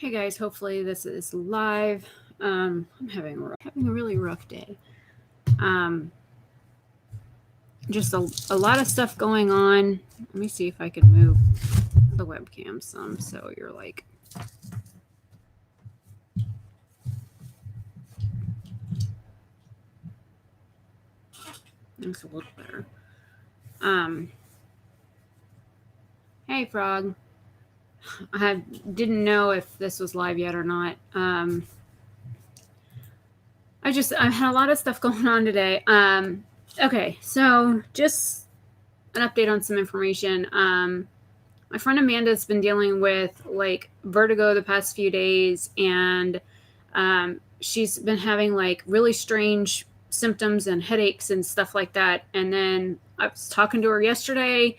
Hey guys, hopefully this is live. I'm having a really rough day. Um, just a lot of stuff going on. Let me see if I can move the webcam some so you're like. Looks a little better. Hey Frog. I didn't know if this was live yet or not. I had a lot of stuff going on today. Okay, so just an update on some information. My friend Amanda's been dealing with like vertigo the past few days, and she's been having like really strange symptoms and headaches and stuff like that. And then I was talking to her yesterday,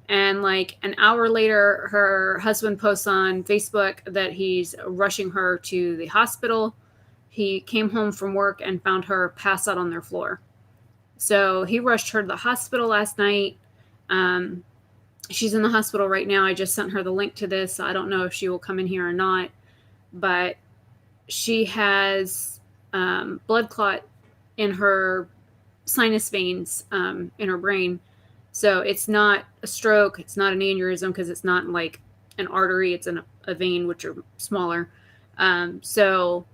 and like an hour later, her husband posts on Facebook that he's rushing her to the hospital. He came home from work and found her passed out on their floor. So he rushed her to the hospital last night. She's in the hospital right now. I just sent her the link to this. I don't know if she will come in here or not, but she has blood clot in her sinus veins in her brain. So it's not a stroke. It's not an aneurysm because it's not like an artery. It's in a vein, which are smaller. So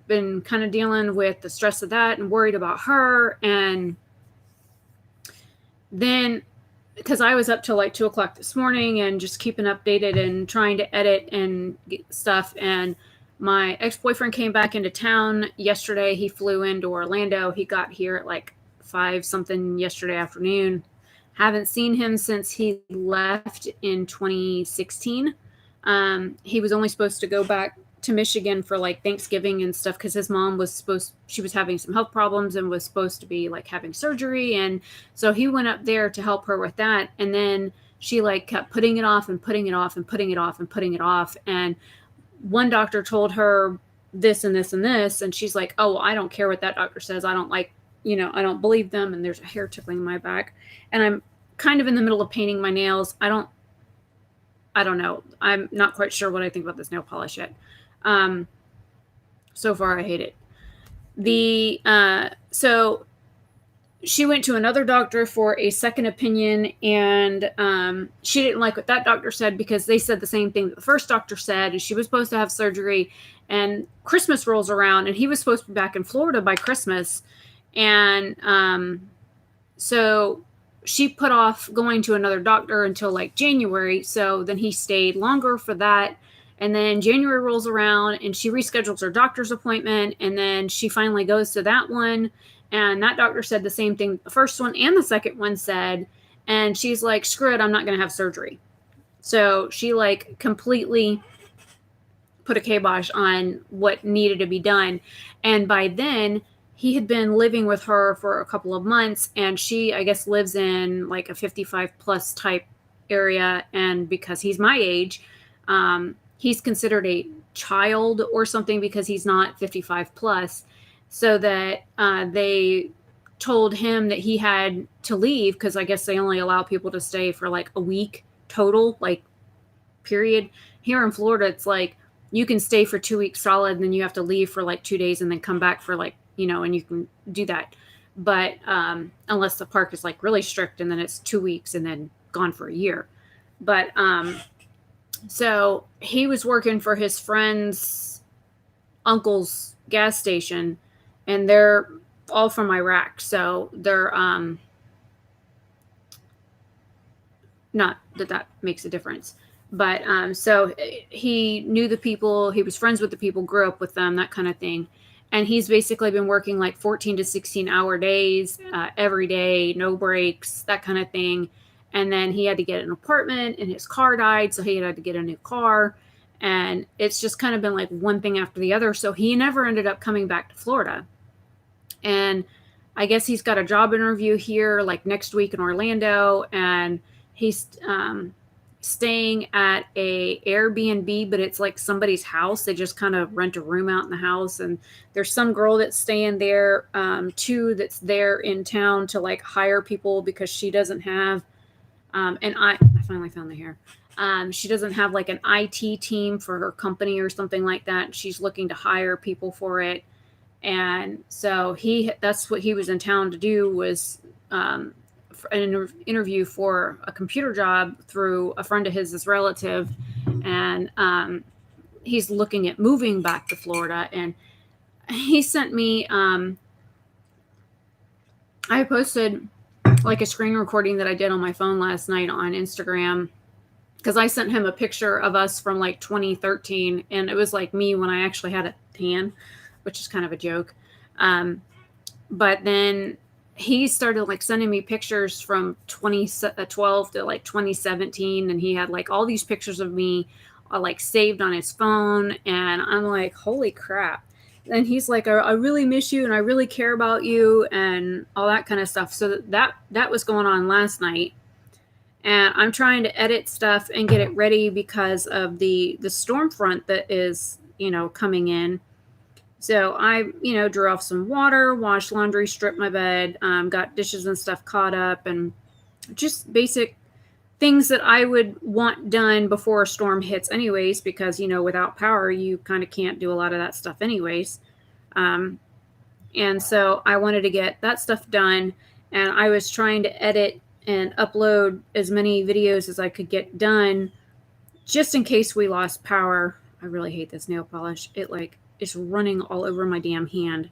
been kind of dealing with the stress of that and worried about her. And then because I was up till like 2:00 this morning and just keeping updated and trying to edit and get stuff. And my ex-boyfriend came back into town yesterday. He flew into Orlando. He got here at like 5 something yesterday afternoon. Haven't seen him since he left in 2016. He was only supposed to go back to Michigan for like Thanksgiving and stuff because his mom she was having some health problems and was supposed to be like having surgery, and so he went up there to help her with that. And then she like kept putting it off and putting it off and putting it off and putting it off. And one doctor told her this and this and this, and she's like, oh, I don't care what that doctor says. I don't I don't believe them. And there's a hair tickling my back, and I'm kind of in the middle of painting my nails. I don't know. I'm not quite sure what I think about this nail polish yet. So far I hate it. So she went to another doctor for a second opinion, and she didn't like what that doctor said because they said the same thing that the first doctor said, and she was supposed to have surgery, and Christmas rolls around and he was supposed to be back in Florida by Christmas. And so she put off going to another doctor until like January. So then he stayed longer for that. And then January rolls around and she reschedules her doctor's appointment. And then she finally goes to that one. And that doctor said the same thing the first one and the second one said. And she's like, screw it, I'm not going to have surgery. So she like completely put a kibosh on what needed to be done. And by then, he had been living with her for a couple of months, and she, I guess, lives in like a 55 plus type area. And because he's my age, he's considered a child or something because he's not 55 plus. So that they told him that he had to leave because I guess they only allow people to stay for like a week total, like period. Here in Florida, it's like you can stay for 2 weeks solid, and then you have to leave for like 2 days and then come back for like, and you can do that. But unless the park is like really strict, and then it's 2 weeks and then gone for a year. But so he was working for his friend's uncle's gas station, and they're all from Iraq. So they're not that makes a difference. But so he knew the people, he was friends with the people, grew up with them, that kind of thing. And he's basically been working like 14 to 16 hour days every day, no breaks, that kind of thing. And then he had to get an apartment, and his car died, so he had to get a new car. And it's just kind of been like one thing after the other. So he never ended up coming back to Florida. And I guess he's got a job interview here like next week in Orlando, and he's staying at a Airbnb, but it's like somebody's house. They just kind of rent a room out in the house, and there's some girl that's staying there too, that's there in town to like hire people because she doesn't have and I finally found the hair. She doesn't have like an IT team for her company or something like that. She's looking to hire people for it. And so that's what he was in town to do, was an interview for a computer job through a friend of his relative. And he's looking at moving back to Florida. And he sent me, I posted like a screen recording that I did on my phone last night on Instagram, because I sent him a picture of us from like 2013, and it was like me when I actually had a tan, which is kind of a joke. But then he started like sending me pictures from 2012 to like 2017, and he had like all these pictures of me like saved on his phone, and I'm like, holy crap. And he's like, I really miss you and I really care about you and all that kind of stuff. So that was going on last night. And I'm trying to edit stuff and get it ready because of the storm front that is, coming in. So I, drew off some water, washed laundry, stripped my bed, got dishes and stuff caught up, and just basic things that I would want done before a storm hits anyways, because, without power, you kind of can't do a lot of that stuff anyways. And so I wanted to get that stuff done, and I was trying to edit and upload as many videos as I could get done just in case we lost power. I really hate this nail polish. It's running all over my damn hand.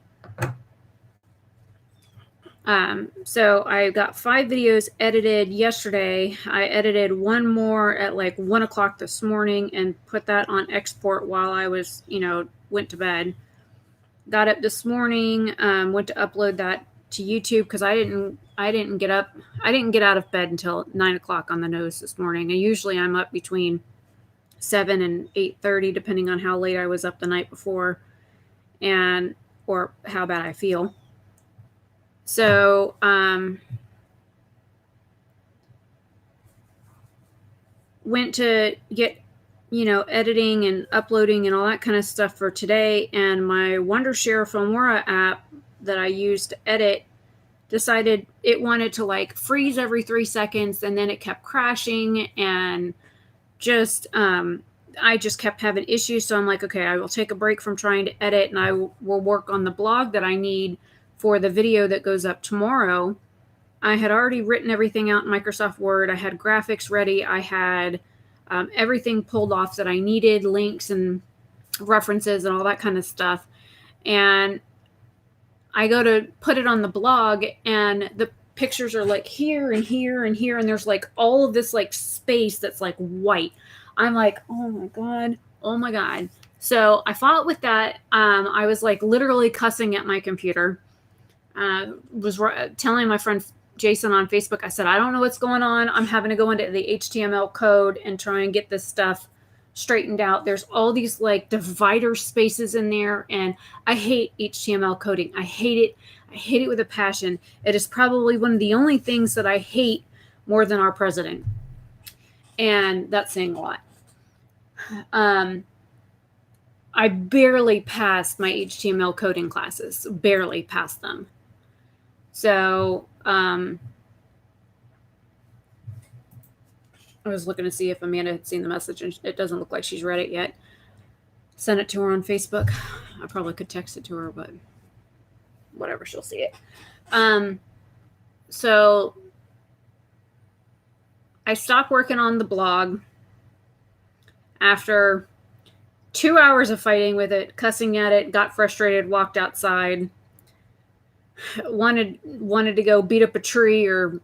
So I got 5 videos edited yesterday. I edited one more at like 1 o'clock this morning and put that on export while I was, went to bed. Got up this morning, went to upload that to YouTube because I didn't get out of bed until 9 o'clock on the nose this morning. And usually I'm up between 7 and 8:30, depending on how late I was up the night before or how bad I feel. So, went to get, editing and uploading and all that kind of stuff for today. And my Wondershare Filmora app that I used to edit decided it wanted to like freeze every 3 seconds, and then it kept crashing, and just, I just kept having issues. So I'm like, okay, I will take a break from trying to edit, and I will work on the blog that I need for the video that goes up tomorrow. I had already written everything out in Microsoft Word. I had graphics ready. I had everything pulled off that I needed, links and references and all that kind of stuff. And I go to put it on the blog, and the pictures are like here and here and here, and there's like all of this like space that's like white. I'm like, oh my god. So I fought with that. I was like literally cussing at my computer. Was telling my friend Jason on Facebook, I said, I don't know what's going on. I'm having to go into the HTML code and try and get this stuff straightened out. There's all these like divider spaces in there, and I hate HTML coding. I hate it. I hate it with a passion. It is probably one of the only things that I hate more than our president. And that's saying a lot. I barely passed my HTML coding classes, barely passed them. So, I was looking to see if Amanda had seen the message, and it doesn't look like she's read it yet. Sent it to her on Facebook. I probably could text it to her, but whatever, she'll see it. So I stopped working on the blog after 2 hours of fighting with it, cussing at it, got frustrated, walked outside, wanted to go beat up a tree, or,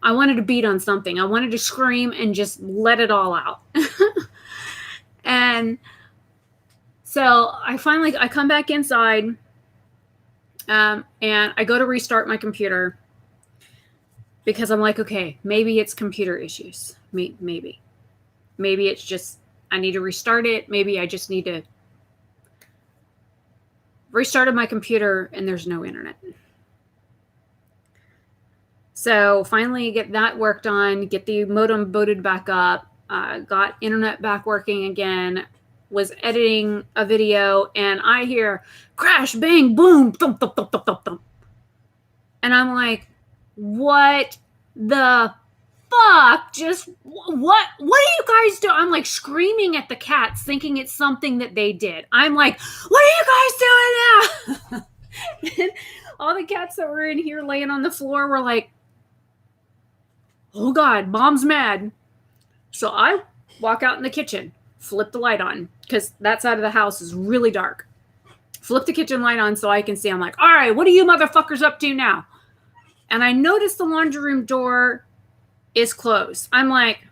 I wanted to beat on something. I wanted to scream and just let it all out. And so I come back inside, and I go to restart my computer because I'm like, okay, maybe it's computer issues. Maybe it's just, I need to restart it. Maybe I just need to restarted my computer and there's no internet. So finally get that worked on, get the modem booted back up, got internet back working again, was editing a video, and I hear crash, bang, boom, thump, thump, thump, thump, thump, thump. And I'm like, what the fuck? Just what are you guys doing? I'm like screaming at the cats, thinking it's something that they did. I'm like, what are you guys doing now? And all the cats that were in here laying on the floor were like, oh God, mom's mad. So I walk out in the kitchen, flip the light on, because that side of the house is really dark. Flip the kitchen light on so I can see. I'm like, all right, what are you motherfuckers up to now? And I notice the laundry room door is closed. I'm like,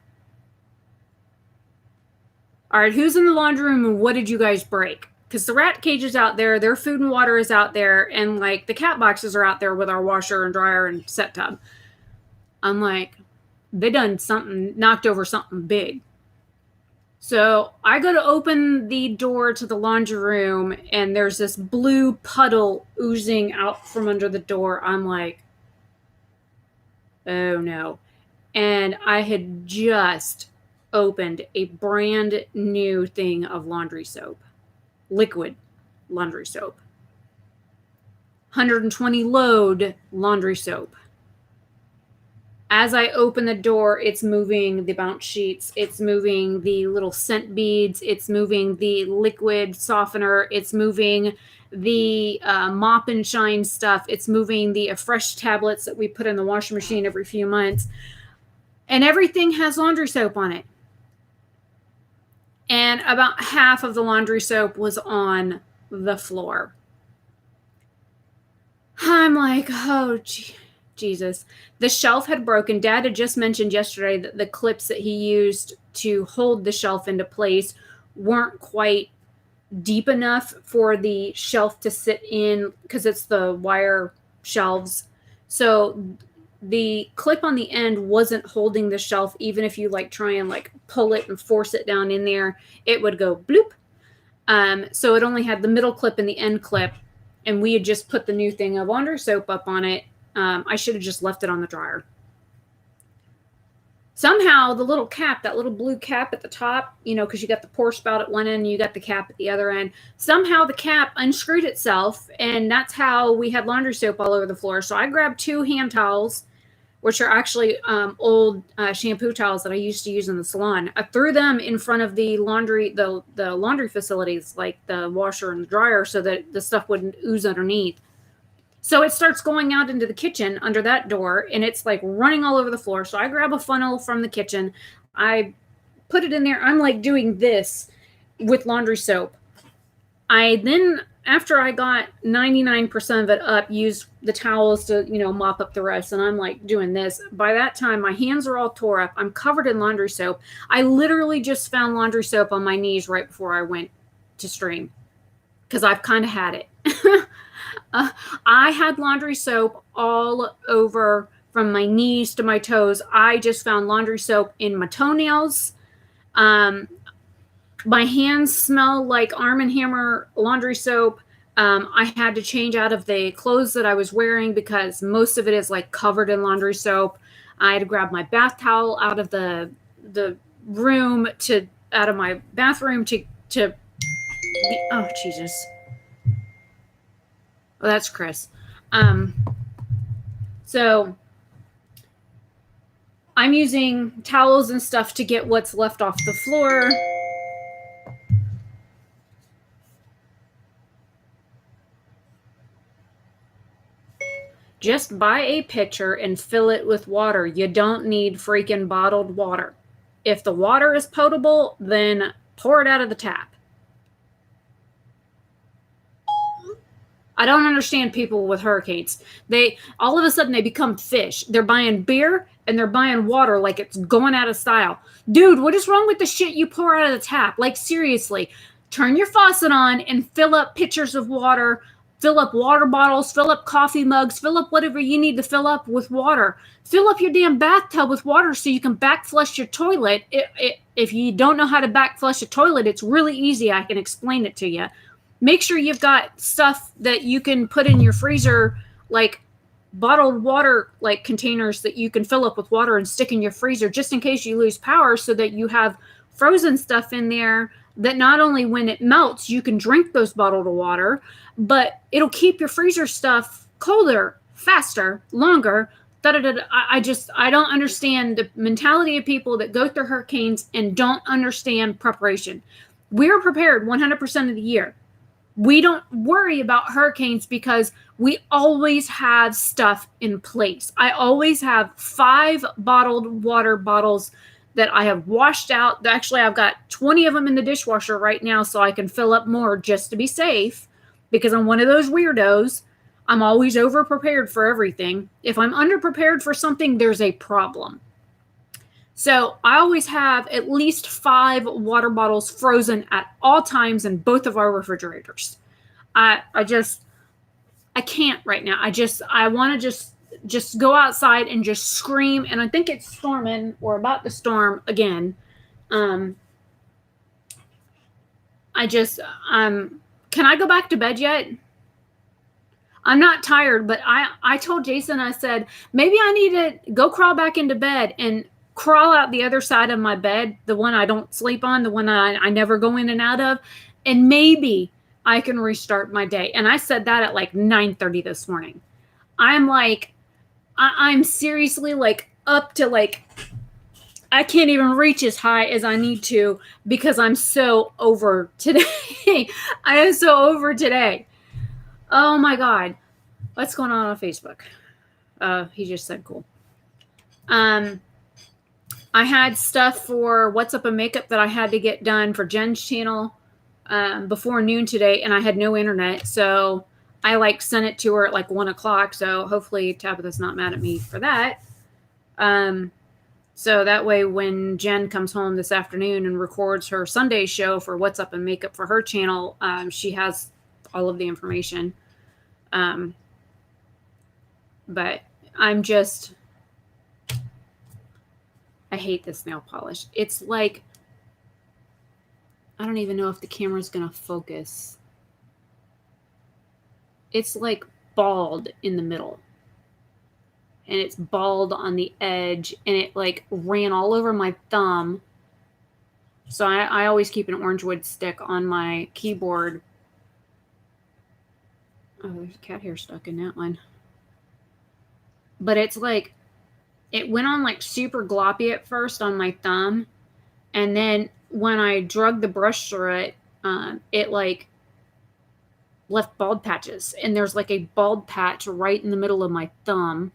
all right, who's in the laundry room and what did you guys break? Because the rat cage is out there, their food and water is out there, and like the cat boxes are out there with our washer and dryer and set tub. I'm like, they done something, knocked over something big. So I go to open the door to the laundry room and there's this blue puddle oozing out from under the door. I'm like, oh no. And I had just opened a brand new thing of laundry soap, liquid laundry soap, 120 load laundry soap. As I open the door, it's moving the bounce sheets, it's moving the little scent beads, it's moving the liquid softener, it's moving the mop and shine stuff, it's moving the fresh tablets that we put in the washing machine every few months. And everything has laundry soap on it. And about half of the laundry soap was on the floor. I'm like, oh, Jesus. The shelf had broken. Dad had just mentioned yesterday that the clips that he used to hold the shelf into place weren't quite deep enough for the shelf to sit in because it's the wire shelves. So the clip on the end wasn't holding the shelf. Even if you like try and like pull it and force it down in there, it would go bloop. So it only had the middle clip and the end clip. And we had just put the new thing of laundry soap up on it. I should have just left it on the dryer. Somehow the little cap, that little blue cap at the top, you know, because you got the pour spout at one end and you got the cap at the other end. Somehow the cap unscrewed itself, and that's how we had laundry soap all over the floor. So I grabbed 2 hand towels, which are actually old shampoo towels that I used to use in the salon. I threw them in front of the laundry, the laundry facilities, like the washer and the dryer, so that the stuff wouldn't ooze underneath. So it starts going out into the kitchen under that door, and it's like running all over the floor. So I grab a funnel from the kitchen. I put it in there. I'm like doing this with laundry soap. I then, after I got 99% of it up, used the towels to, you know, mop up the rest. And I'm like doing this. By that time, my hands are all tore up. I'm covered in laundry soap. I literally just found laundry soap on my knees right before I went to stream because I've kind of had it. I had laundry soap all over from my knees to my toes. I just found laundry soap in my toenails. My hands smell like Arm & Hammer laundry soap. I had to change out of the clothes that I was wearing because most of it is like covered in laundry soap. I had to grab my bath towel out of the room out of my bathroom to oh Jesus. Oh, that's Chris. So I'm using towels and stuff to get what's left off the floor. Just buy a pitcher and fill it with water. You don't need freaking bottled water. If the water is potable, then pour it out of the tap. I don't understand people with hurricanes. They all of a sudden they become fish. They're buying beer and they're buying water like it's going out of style. Dude, what is wrong with the shit you pour out of the tap? Like seriously, turn your faucet on and fill up pitchers of water, fill up water bottles, fill up coffee mugs, fill up whatever you need to fill up with water. Fill up your damn bathtub with water so you can back flush your toilet. If you don't know how to back flush a toilet, it's really easy. I can explain it to you. Make sure you've got stuff that you can put in your freezer, like bottled water, like containers that you can fill up with water and stick in your freezer just in case you lose power, so that you have frozen stuff in there that not only when it melts, you can drink those bottled water, but it'll keep your freezer stuff colder, faster, longer I don't understand the mentality of people that go through hurricanes and don't understand preparation. We're prepared 100% of the year. We don't worry about hurricanes because we always have stuff in place. I always have 5 bottled water bottles that I have washed out. Actually, I've got 20 of them in the dishwasher right now, so I can fill up more just to be safe, because I'm one of those weirdos. I'm always over prepared for everything. If I'm under prepared for something, there's a problem. So I always have at least 5 water bottles frozen at all times in both of our refrigerators. I can't right now. I want to just go outside and just scream. And I think it's storming or about to storm again. Can I go back to bed yet? I'm not tired, but I told Jason, I said, maybe I need to go crawl back into bed and crawl out the other side of my bed, the one I don't sleep on, the one I never go in and out of, and maybe I can restart my day. And I said that at like 9:30 this morning. I'm like, I'm seriously like up to like, I can't even reach as high as I need to because I'm so over today. I am so over today. Oh my God. What's going on Facebook? He just said cool. I had stuff for What's Up and Makeup that I had to get done for Jen's channel before noon today, and I had no internet. So I like sent it to her at like 1 o'clock. So hopefully Tabitha's not mad at me for that. So that way when Jen comes home this afternoon and records her Sunday show for What's Up and Makeup for her channel, she has all of the information. But I hate this nail polish. It's like, I don't even know if the camera's going to focus. It's like bald in the middle. And it's bald on the edge. And it like ran all over my thumb. So I always keep an orange wood stick on my keyboard. Oh, there's cat hair stuck in that one. But it's like, it went on like super gloppy at first on my thumb. And then when I drug the brush through it, it like left bald patches. And there's like a bald patch right in the middle of my thumb.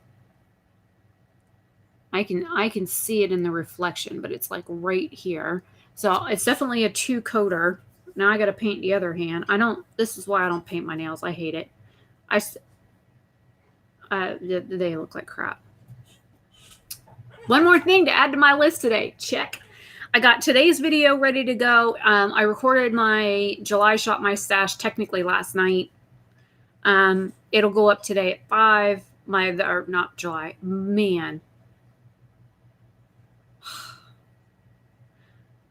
I can see it in the reflection, but it's like right here. So it's definitely a 2-coater. Now I got to paint the other hand. This is why I don't paint my nails. I hate it. They look like crap. One more thing to add to my list today. Check. I got today's video ready to go. I recorded my July Shop My Stash technically last night. It'll go up today at 5. Not July. Man.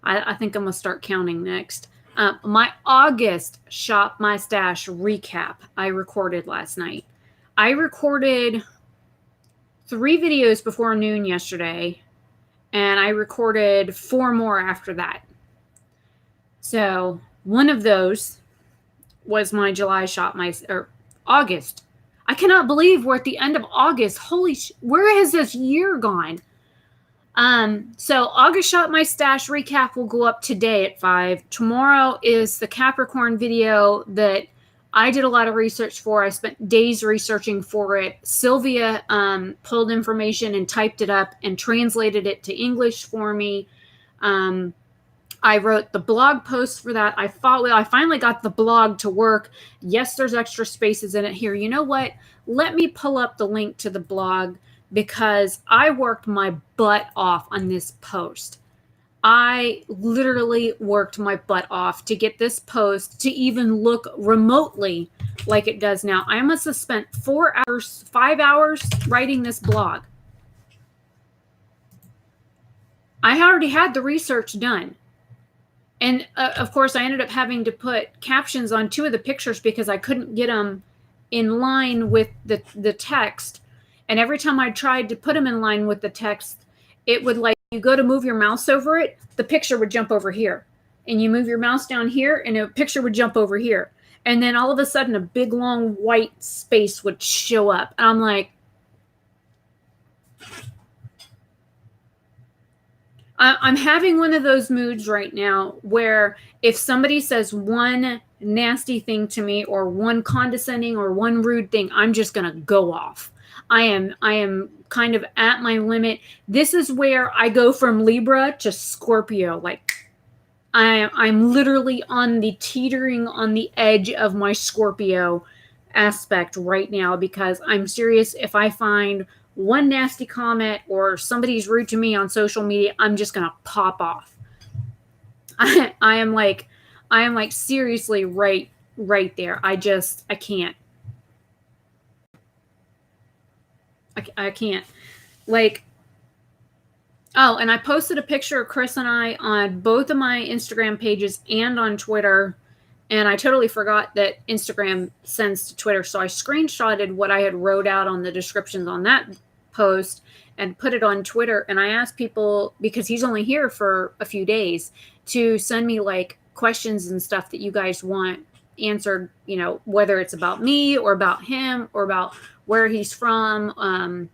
I think I'm going to start counting next. My August Shop My Stash recap I recorded last night. I recorded 3 videos before noon yesterday, and I recorded 4 more after that. So one of those was my July Shop or August. I cannot believe we're at the end of August. Where has this year gone? So August Shop My Stash recap will go up today at 5. Tomorrow is the Capricorn video that I did a lot of research for. I spent days researching for it. Sylvia pulled information and typed it up and translated it to English for me. I wrote the blog post for that. I finally got the blog to work. Yes, there's extra spaces in it here. You know what? Let me pull up the link to the blog because I worked my butt off on this post. I literally worked my butt off to get this post to even look remotely like it does now. I must have spent 5 hours writing this blog. I already had the research done. And of course, I ended up having to put captions on 2 of the pictures because I couldn't get them in line with the text. And every time I tried to put them in line with the text, it would like, you go to move your mouse over it, the picture would jump over here. And you move your mouse down here and a picture would jump over here. And then all of a sudden a big long white space would show up. And I'm like, I'm having one of those moods right now where if somebody says one nasty thing to me or one condescending or one rude thing, I'm just going to go off. I am kind of at my limit. This is where I go from Libra to Scorpio. Like I'm literally on the teetering on the edge of my Scorpio aspect right now because I'm serious. If I find one nasty comment or somebody's rude to me on social media, I'm just gonna pop off. I am like seriously right there. I can't. I can't. Like, oh, and I posted a picture of Chris and I on both of my Instagram pages and on Twitter. And I totally forgot that Instagram sends to Twitter. So I screenshotted what I had wrote out on the descriptions on that post and put it on Twitter. And I asked people, because he's only here for a few days, to send me like questions and stuff that you guys want answered, you know, whether it's about me or about him or about where he's from.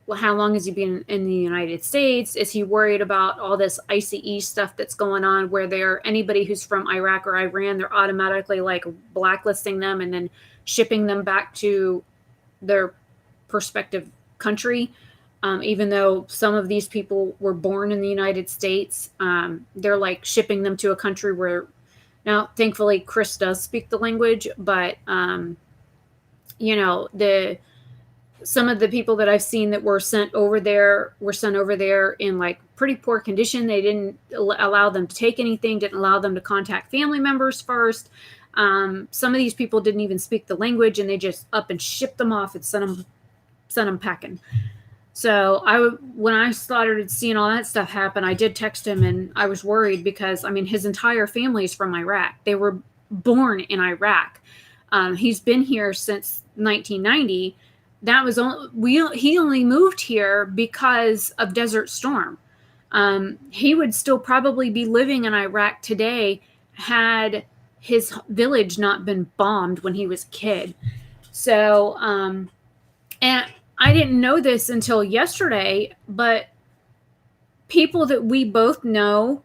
Well, how long has he been in the United States? Is he worried about all this ICE stuff that's going on where anybody who's from Iraq or Iran, they're automatically like blacklisting them and then shipping them back to their prospective country. Even though some of these people were born in the United States, they're like shipping them to a country where now, thankfully, Chris does speak the language, but, you know, some of the people that I've seen that were sent over there in like pretty poor condition. They didn't allow them to take anything, didn't allow them to contact family members first. Some of these people didn't even speak the language and they just up and shipped them off and sent them packing. So when I started seeing all that stuff happen, I did text him and I was worried because, I mean, his entire family is from Iraq. They were born in Iraq. He's been here since 1990. He only moved here because of Desert Storm. He would still probably be living in Iraq today had his village not been bombed when he was a kid. So, and I didn't know this until yesterday, but people that we both know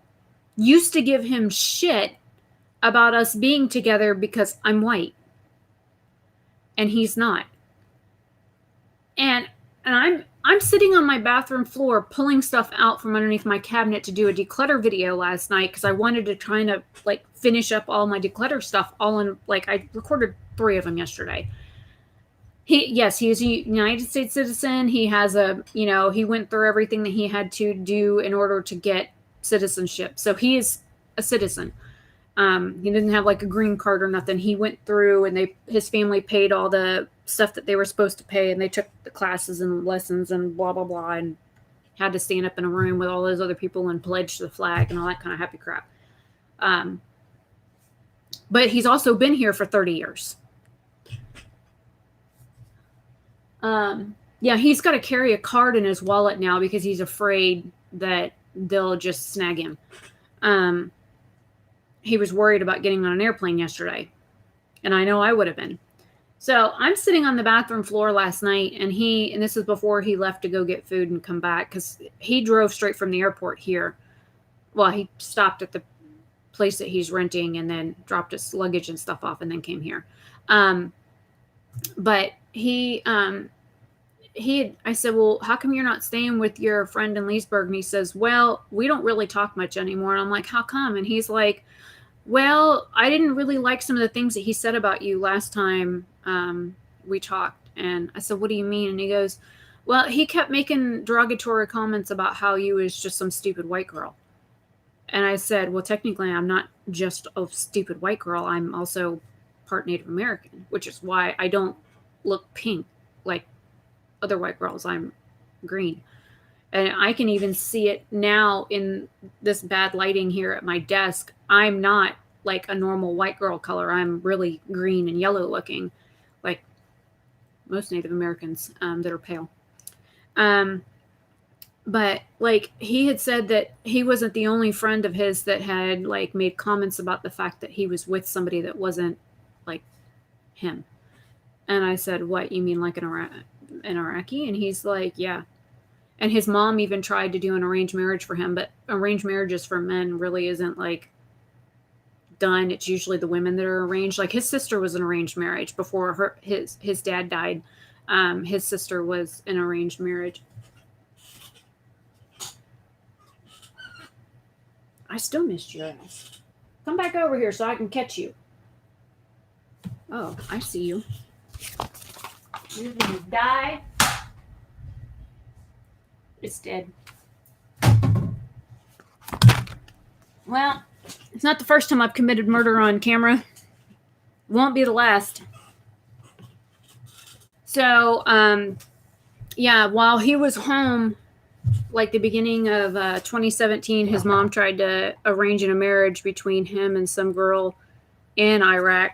used to give him shit about us being together because I'm white and he's not. And I'm sitting on my bathroom floor pulling stuff out from underneath my cabinet to do a declutter video last night because I wanted to try to like finish up all my declutter stuff all in, like, I recorded 3 of them yesterday. He is a United States citizen. He has he went through everything that he had to do in order to get citizenship. So he is a citizen. He didn't have like a green card or nothing. He went through and his family paid all the stuff that they were supposed to pay, and they took the classes and lessons and blah, blah, blah, and had to stand up in a room with all those other people and pledge the flag and all that kind of happy crap. But he's also been here for 30 years. Yeah, he's got to carry a card in his wallet now because he's afraid that they'll just snag him. He was worried about getting on an airplane yesterday, and I know I would have been. So I'm sitting on the bathroom floor last night, and this is before he left to go get food and come back because he drove straight from the airport here. Well, he stopped at the place that he's renting and then dropped his luggage and stuff off and then came here. But I said, well, how come you're not staying with your friend in Leesburg? And he says, well, we don't really talk much anymore. And I'm like, how come? And he's like, well, I didn't really like some of the things that he said about you last time we talked. And I said, what do you mean? And he goes, well, he kept making derogatory comments about how you was just some stupid white girl. And I said, well, technically, I'm not just a stupid white girl. I'm also part Native American, which is why I don't look pink like other white girls. I'm green. And I can even see it now in this bad lighting here at my desk. I'm not like a normal white girl color. I'm really green and yellow looking, like most Native Americans that are pale. But like he had said that he wasn't the only friend of his that had like made comments about the fact that he was with somebody that wasn't like him. And I said, what, you mean like an Iraqi? And he's like, yeah. And his mom even tried to do an arranged marriage for him, but arranged marriages for men really isn't like done. It's usually the women that are arranged. Like his sister was an arranged marriage before his dad died. His sister was an arranged marriage. I still missed your ass. Come back over here so I can catch you. Oh, I see you. You're gonna die. It's dead. Well, it's not the first time I've committed murder on camera. Won't be the last. So, yeah, while he was home, like the beginning of 2017, his mom tried to arrange a marriage between him and some girl in Iraq.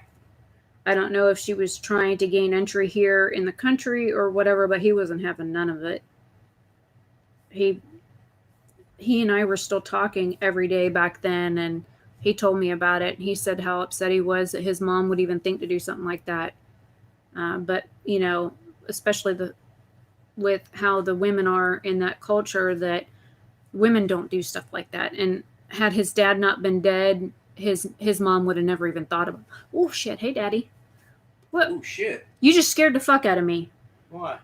I don't know if she was trying to gain entry here in the country or whatever, but he wasn't having none of it. He and I were still talking every day back then, and he told me about it. He said how upset he was that his mom would even think to do something like that. But, you know, especially with how the women are in that culture, that women don't do stuff like that. And had his dad not been dead, his mom would have never even thought of him. Oh, shit. Hey, Daddy. What? Oh, shit. You just scared the fuck out of me. Why?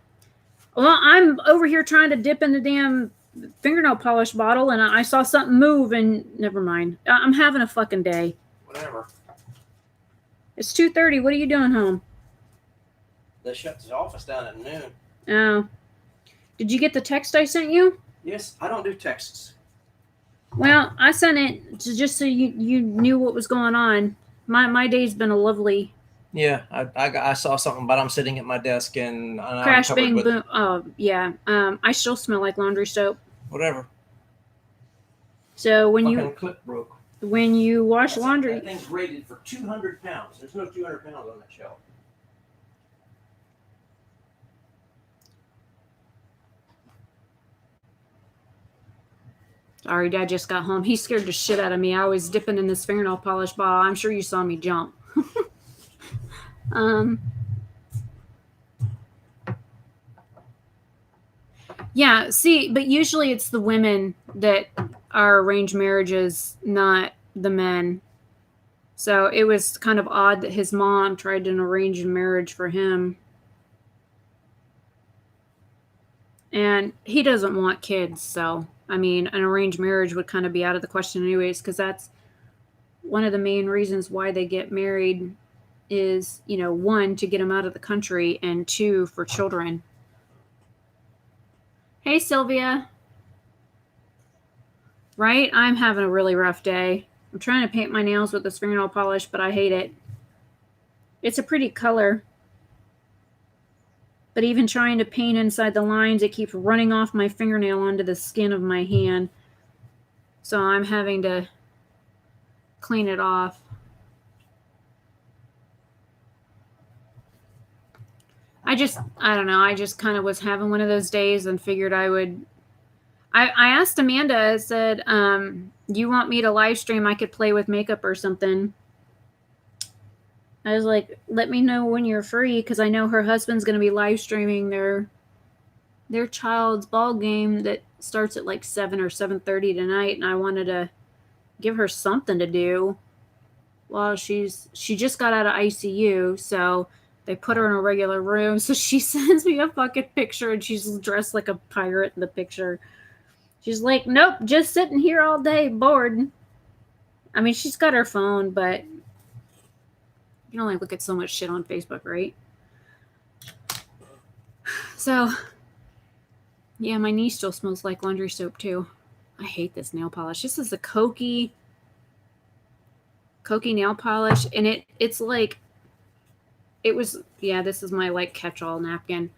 Well, I'm over here trying to dip in the damn fingernail polish bottle, and I saw something move, and never mind. I'm having a fucking day. Whatever. It's 2:30. What are you doing home? They shut the office down at noon. Oh. Did you get the text I sent you? Yes, I don't do texts. Well, I sent it just so you knew what was going on. My day's been a lovely... Yeah, I saw something, but I'm sitting at my desk and crash, bang, boom. Oh, yeah. I still smell like laundry soap. Whatever. So when clip broke. When you wash laundry... That thing's rated for 200 pounds. There's no 200 pounds on that shelf. Sorry, Dad just got home. He scared the shit out of me. I was dipping in this fingernail polish bottle. I'm sure you saw me jump. Yeah, see, but usually it's the women that are arranged marriages, not the men. So it was kind of odd that his mom tried an arranged marriage for him. And he doesn't want kids, so, I mean, an arranged marriage would kind of be out of the question anyways, because that's one of the main reasons why they get married is, you know, one, to get them out of the country, and two, for children. Hey, Sylvia. Right? I'm having a really rough day. I'm trying to paint my nails with this fingernail polish, but I hate it. It's a pretty color. But even trying to paint inside the lines, it keeps running off my fingernail onto the skin of my hand. So I'm having to clean it off. I don't know. I just kind of was having one of those days and figured I would... I asked Amanda, I said, you want me to live stream? I could play with makeup or something. I was like, let me know when you're free, because I know her husband's going to be live streaming their child's ball game that starts at like 7 or 7:30 tonight, and I wanted to give her something to do while she just got out of ICU, so they put her in a regular room. So she sends me a fucking picture, and she's dressed like a pirate in the picture. She's like, nope, just sitting here all day, bored. I mean, she's got her phone, but you can only look at so much shit on Facebook, right? So, yeah, my knee still smells like laundry soap, too. I hate this nail polish. This is a Koki nail polish, and it's like, it was, yeah, this is my, like, catch-all napkin.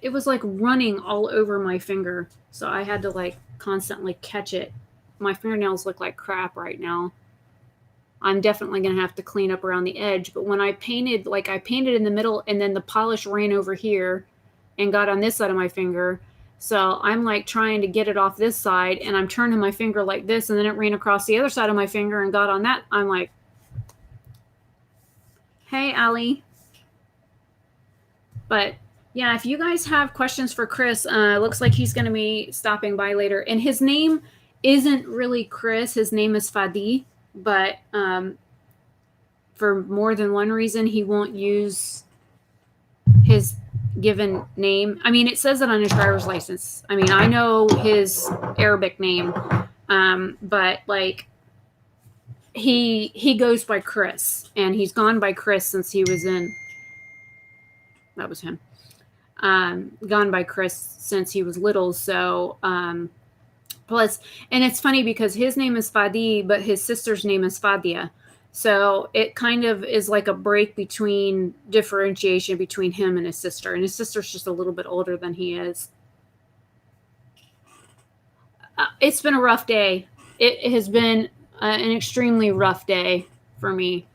It was, like, running all over my finger, so I had to, like, constantly catch it. My fingernails look like crap right now. I'm definitely going to have to clean up around the edge, but when I painted, like, I painted in the middle, and then the polish ran over here and got on this side of my finger, so I'm, like, trying to get it off this side, and I'm turning my finger like this, and then it ran across the other side of my finger and got on that. I'm like, hey, Allie. But Yeah, if you guys have questions for Chris, looks like he's going to be stopping by later. And his name isn't really Chris. His name is Fadi, but for more than one reason, he won't use his given name. I mean, it says it on his driver's license. I mean, I know his Arabic name, but like he goes by Chris, and he's gone by Chris since he was in. That was him. Gone by Chris since he was little. So plus, and it's funny because his name is Fadi, but his sister's name is Fadia. So it kind of is like a break between differentiation between him and his sister. And his sister's just a little bit older than he is. It's been a rough day. It has been an extremely rough day for me.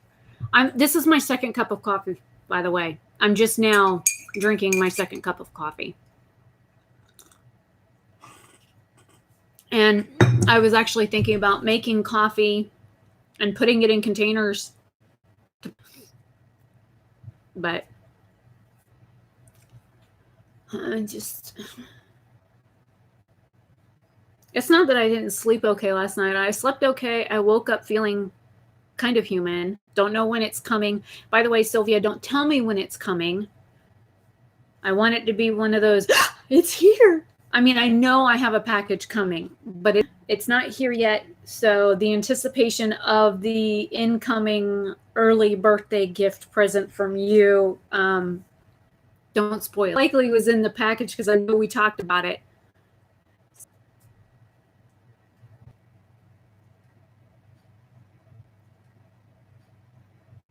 This is my second cup of coffee, by the way. I'm just now drinking my second cup of coffee. And I was actually thinking about making coffee and putting it in containers. But it's not that I didn't sleep okay last night. I slept okay. I woke up feeling kind of human. Don't know when it's coming. By the way, Sylvia, don't tell me when it's coming. I want it to be one of those, it's here. I mean, I know I have a package coming, but it's not here yet. So the anticipation of the incoming early birthday gift present from you, don't spoil it. Likely was in the package because I know we talked about it.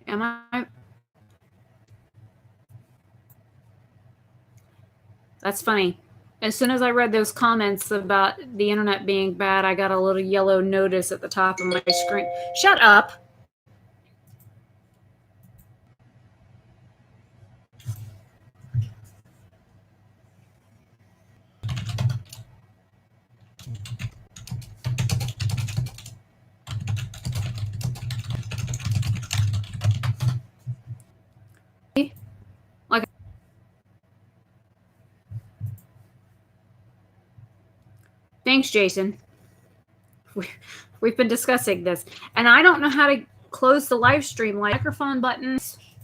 Am I? That's funny. As soon as I read those comments about the internet being bad, I got a little yellow notice at the top of my screen. Shut up. Like, thanks, Jason. We've been discussing this, and I don't know how to close the live stream. Like microphone buttons.